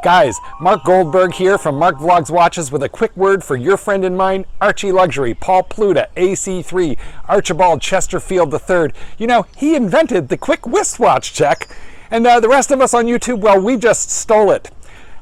Guys, Mark Goldberg here from Mark Vlogs Watches with a quick word for your friend and mine, ArchieLuxury, Paul Pluta, AC3, Archibald Chesterfield III. You know, he invented the quick wristwatch check, and the rest of us on YouTube, well, we just stole it.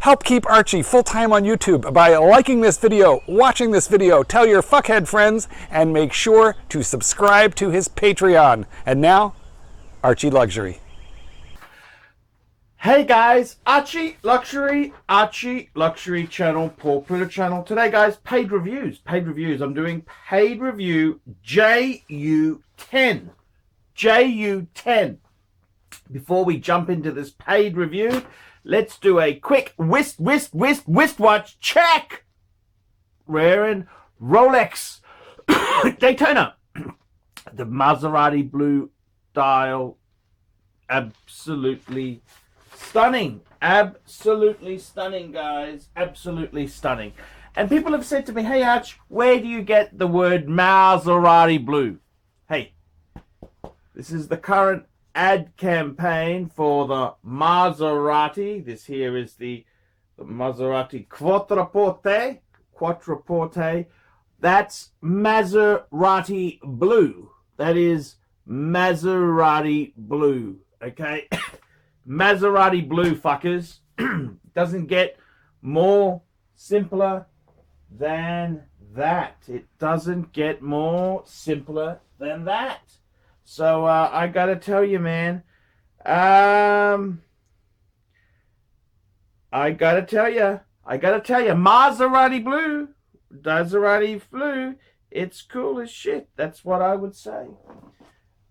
Help keep Archie full-time on YouTube by liking this video, watching this video, tell your fuckhead friends, and make sure to subscribe to his Patreon. And now, ArchieLuxury. Hey guys, ArchieLuxury channel, Paul Pluta channel. Today guys, paid reviews. I'm doing paid review JU10. JU10. Before we jump into this paid review, let's do a quick wristwatch check. Wearing Rolex Daytona. The Maserati blue dial. Absolutely stunning. Absolutely stunning, guys. Absolutely stunning. And people have said to me, hey Arch, where do you get the word Maserati blue? Hey, this is the current ad campaign for the Maserati. This here is the Maserati Quattroporte. That's Maserati blue. That is Maserati blue. Okay? Maserati blue, fuckers. Doesn't get more simpler than that. It doesn't get more simpler than that. So I gotta tell you, man. I gotta tell you, Maserati blue. It's cool as shit. That's what I would say.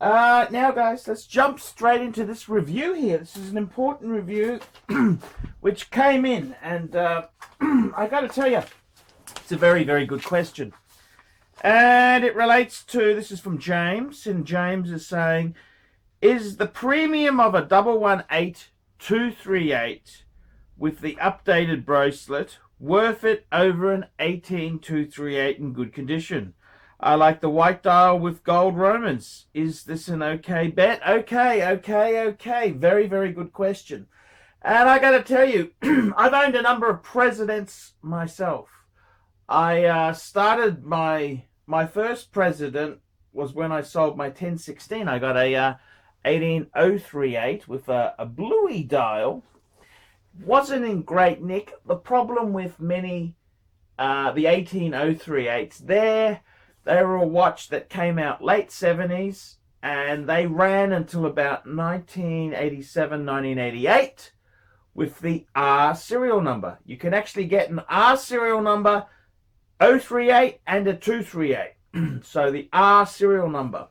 Now, guys, let's jump straight into this review here. This is an important review which came in, and I gotta tell you, it's a very, very good question. And it relates to, this is from James, and James is saying, is the premium of a 118238 with the updated bracelet worth it over an 18238 in good condition? I like the white dial with gold Romans. Is this an okay bet? Okay. Very, very good question. And I got to tell you, I've owned a number of presidents myself. I started my first president was when I sold my 1016. I got a 18038 with a bluey dial. Wasn't in great nick. The problem with many the 18038s, they were a watch that came out late 70s, and they ran until about 1987, 1988 with the R serial number. You can actually get an R serial number 038 and a 238. So the R serial number.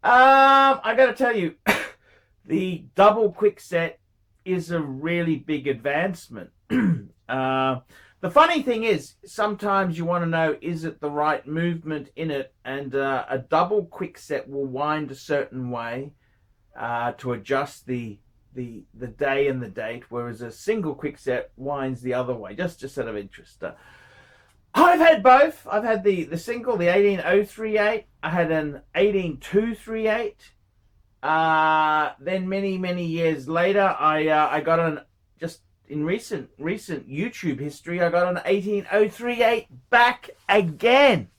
I got to tell you, the double quick set is a really big advancement. The funny thing is, sometimes you want to know, is it the right movement in it? And a double quick set will wind a certain way to adjust the day and the date, whereas a single quick set winds the other way, just out of interest. I've had both. I've had the single, the 18038. I had an 18238. Then many years later, I got an, just in recent YouTube history, I got an 18038 back again.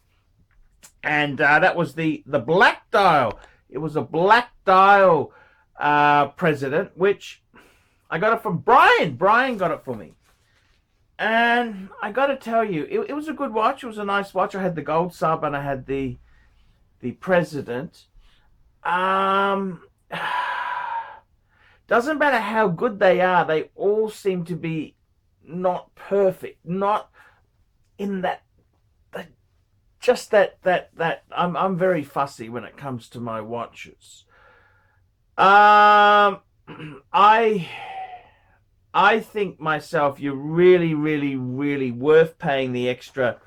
And that was the black dial. It was a black dial president, which I got it from Brian. Brian got it for me. And I got to tell you, it was a good watch. It was a nice watch. I had the gold sub and I had the president. Doesn't matter how good they are, they all seem to be not perfect. Not in that I'm very fussy when it comes to my watches. I think myself, you're really worth paying the extra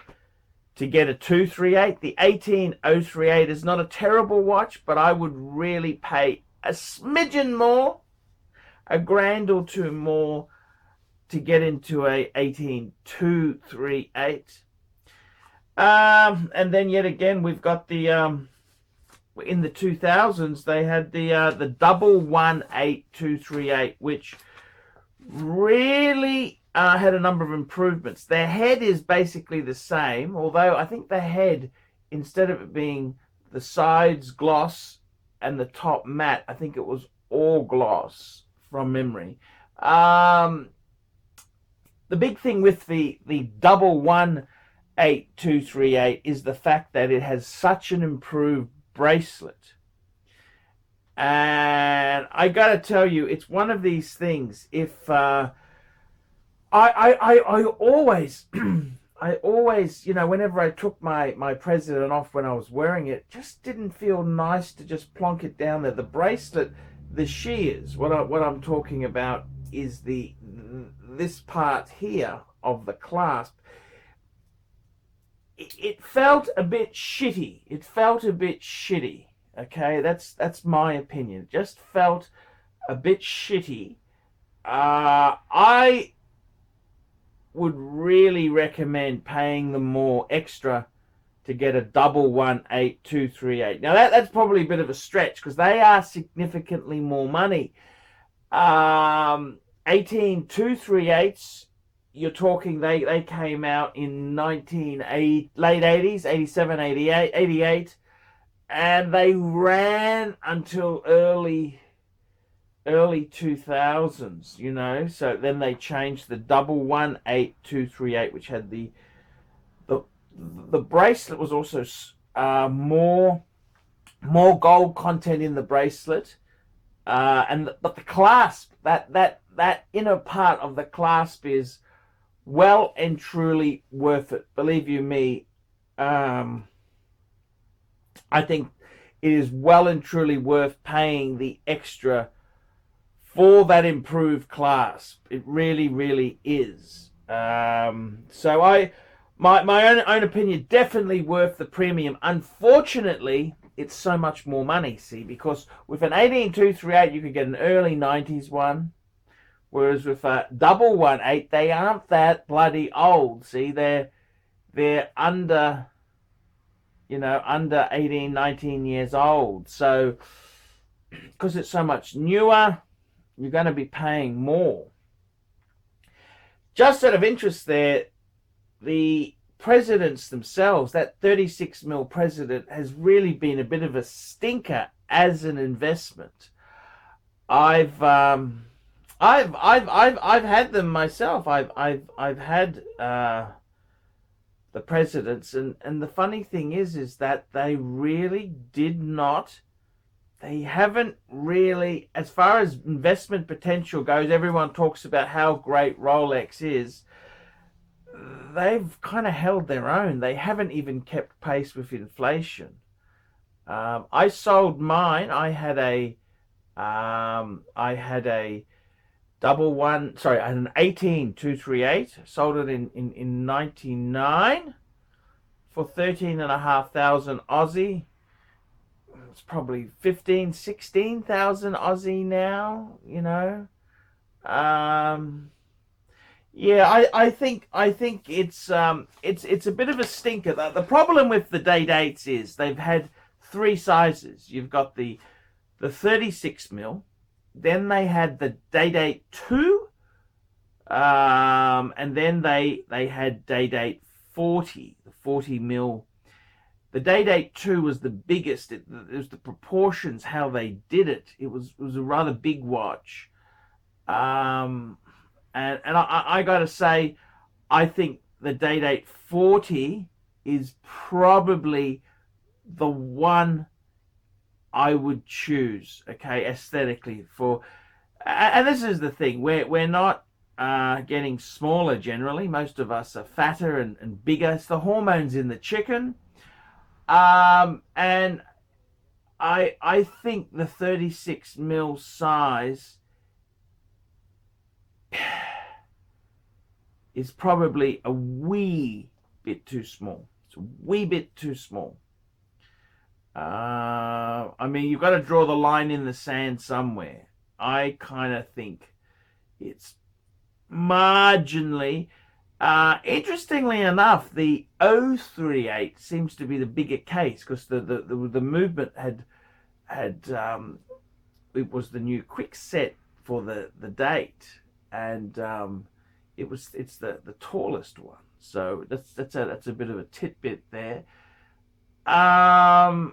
to get a 238. The 18038 is not a terrible watch, but I would really pay a smidgen more, a grand or two more, to get into a 18238. And then yet again, we've got the in the 2000s, they had the 118,238, which really had a number of improvements. Their head is basically the same, although I think the head, instead of it being the sides gloss and the top matte, I think it was all gloss from memory. The big thing with the double 18238 is the fact that it has such an improved bracelet. And I gotta tell you, it's one of these things. If I always I always, you know, whenever I took my president off when I was wearing it, just didn't feel nice to just plonk it down there. The bracelet, the shears, what I'm talking about is this part here of the clasp. It felt a bit shitty. It felt a bit shitty. Okay, that's my opinion. It just felt a bit shitty. I would really recommend paying them more extra to get a double 18238. Now that's probably a bit of a stretch because they are significantly more money. 18238s, you're talking they came out in late 80s, 87, 88, and they ran until early 2000s, you know. So then they changed the double 18238, which had the bracelet was also more gold content in the bracelet, but the clasp, that inner part of the clasp is well and truly worth it. Believe you me, I think it is well and truly worth paying the extra for that improved clasp. It really, really is. So my own opinion, definitely worth the premium. Unfortunately, it's so much more money, see, because with an 18238 you could get an early 90s one, whereas with a double 18, they aren't that bloody old. See, they're under, you know, under 18, 19 years old. So because it's so much newer, you're going to be paying more. Just out of interest there, the presidents themselves, that 36mm president has really been a bit of a stinker as an investment. I've had them myself. I've had the presidents, and the funny thing is that they really did not. They haven't really, as far as investment potential goes, everyone talks about how great Rolex is. They've kind of held their own. They haven't even kept pace with inflation. I sold mine. I had a double one. Sorry, I had an 18238. Sold it in 99 for 13,500 Aussie. It's probably 15, 16,000 Aussie now. You know. Yeah, I think it's a bit of a stinker. The problem with the day-dates is they've had three sizes. You've got the 36mm, then they had the day-date 2, and then they had day-date 40, the 40mm. The day-date 2 was the biggest. It was the proportions, how they did it. It was a rather big watch. And I got to say, I think the day-date 40 is probably the one I would choose, okay, aesthetically. And this is the thing, we're not getting smaller generally. Most of us are fatter and bigger. It's the hormones in the chicken. And I think the 36mm size is probably a wee bit too small. It's a wee bit too small. I mean, you've got to draw the line in the sand somewhere. I kind of think it's marginally. Interestingly enough, the 038 seems to be the bigger case because the movement had it was the new quick set for the date, and it's the tallest one. So that's a bit of a tidbit there. I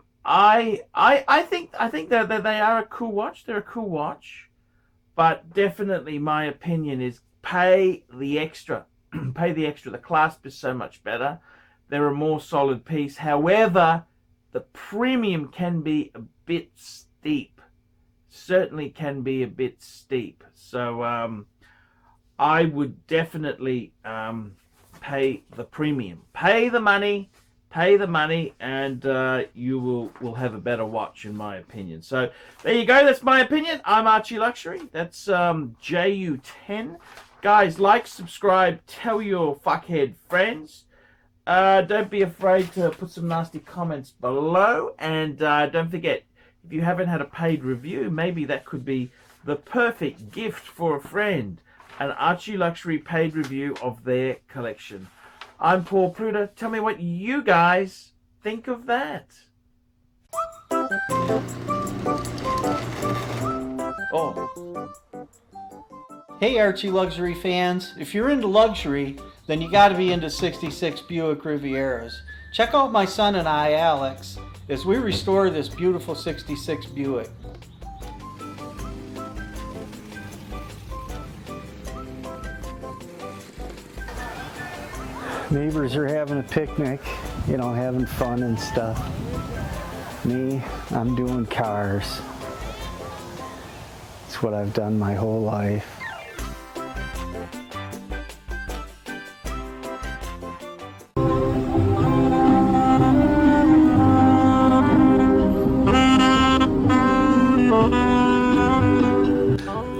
think that they are a cool watch. They're a cool watch, but definitely my opinion is pay the extra. Pay the extra. The clasp is so much better. They're a more solid piece. However, the premium can be a bit steep. Certainly can be a bit steep. So I would definitely pay the premium. Pay the money, and you will have a better watch, in my opinion. So there you go. That's my opinion. I'm ArchieLuxury. That's JU10. Guys, like, subscribe, tell your fuckhead friends. Don't be afraid to put some nasty comments below. And don't forget, if you haven't had a paid review, maybe that could be the perfect gift for a friend. An ArchieLuxury paid review of their collection. I'm Paul Pluta. Tell me what you guys think of that. Oh. Hey ArchieLuxury fans, if you're into luxury, then you gotta be into 66 Buick Rivieras. Check out my son and I, Alex, as we restore this beautiful 66 Buick. Neighbors are having a picnic, you know, having fun and stuff. Me, I'm doing cars. It's what I've done my whole life.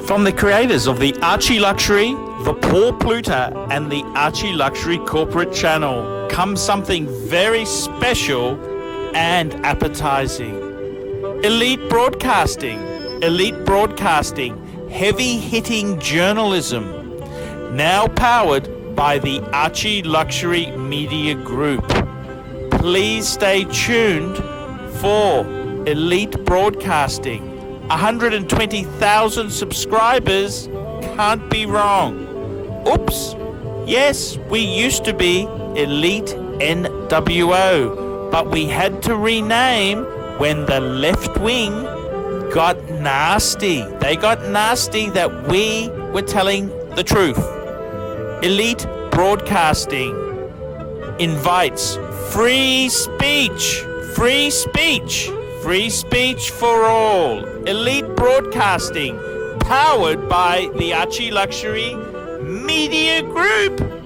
From the creators of the ArchieLuxury, the Paul Pluta, and the ArchieLuxury corporate channel comes something very special and appetizing. Elite broadcasting, heavy-hitting journalism, now powered by the ArchieLuxury Media Group. Please stay tuned for Elite Broadcasting. 120,000 subscribers can't be wrong. Oops, yes, we used to be Elite NWO, but we had to rename when the left wing got nasty. They got nasty that we were telling the truth. Elite Broadcasting invites free speech for all. Elite Broadcasting, powered by the ArchieLuxury Media Group.